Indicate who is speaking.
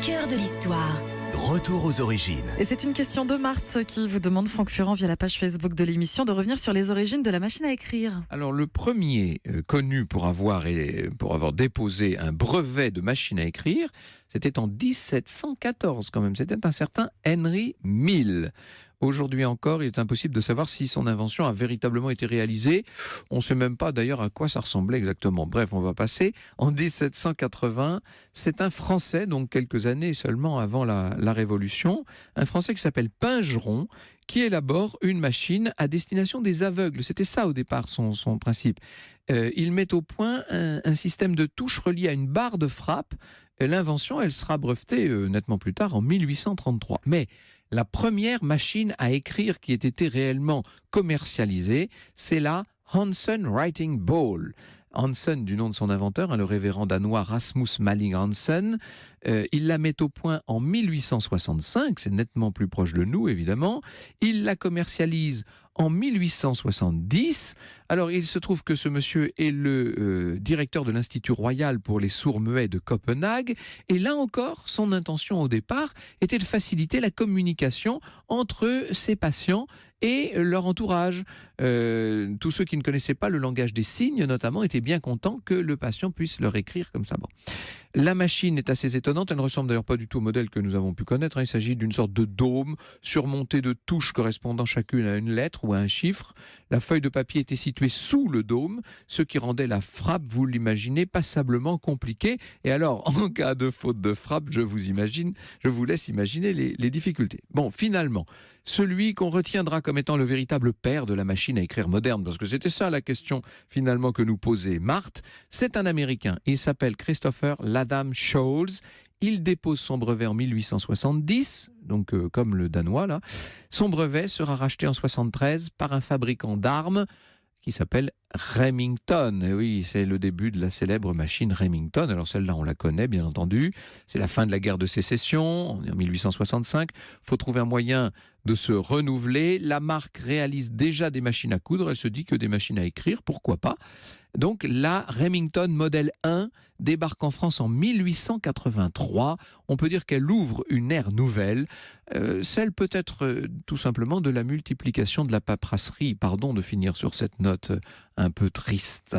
Speaker 1: cœur de l'histoire.
Speaker 2: Retour aux origines.
Speaker 3: Et c'est une question de Marthe qui vous demande, Franck Ferrand, via la page Facebook de l'émission, de revenir sur les origines de la machine à écrire.
Speaker 4: Alors le premier connu pour avoir déposé un brevet de machine à écrire, c'était en 1714 quand même, c'était un certain Henry Mill. Aujourd'hui encore, il est impossible de savoir si son invention a véritablement été réalisée. On ne sait même pas d'ailleurs à quoi ça ressemblait exactement. Bref, on va passer en 1780. C'est un Français, donc quelques années seulement avant la Révolution, un Français qui s'appelle Pingeron, qui élabore une machine à destination des aveugles. C'était ça au départ son principe. Il met au point un système de touches relié à une barre de frappe. L'invention, elle sera brevetée nettement plus tard, en 1833. Mais la première machine à écrire qui ait été réellement commercialisée, c'est la Hansen Writing Ball. Hansen, du nom de son inventeur, le révérend danois Rasmus Malling Hansen. Il la met au point en 1865, c'est nettement plus proche de nous évidemment. Il la commercialise en 1870. Alors il se trouve que ce monsieur est le directeur de l'Institut royal pour les sourds-muets de Copenhague. Et là encore, son intention au départ était de faciliter la communication entre ses patients et leur entourage. Tous ceux qui ne connaissaient pas le langage des signes, notamment, étaient bien contents que le patient puisse leur écrire comme ça. Bon. La machine est assez étonnante, elle ne ressemble d'ailleurs pas du tout au modèle que nous avons pu connaître. Il s'agit d'une sorte de dôme surmonté de touches correspondant chacune à une lettre ou à un chiffre. La feuille de papier était située sous le dôme, ce qui rendait la frappe, vous l'imaginez, passablement compliquée. Et alors, en cas de faute de frappe, je vous laisse imaginer les difficultés. Bon, finalement, celui qu'on retiendra comme étant le véritable père de la machine à écrire moderne, parce que c'était ça la question finalement que nous posait Marthe, c'est un Américain. Il s'appelle Christopher Latham Scholes. Il dépose son brevet en 1870, donc comme le danois là. Son brevet sera racheté en 73 par un fabricant d'armes qui s'appelle Remington. Et oui, c'est le début de la célèbre machine Remington. Alors celle-là, on la connaît, bien entendu. C'est la fin de la guerre de sécession, en 1865. Il faut trouver un moyen de se renouveler. La marque réalise déjà des machines à coudre. Elle se dit que des machines à écrire, pourquoi pas. Donc la Remington Model 1 débarque en France en 1883. On peut dire qu'elle ouvre une ère nouvelle, celle peut-être tout simplement de la multiplication de la paperasserie. Pardon de finir sur cette note un peu triste.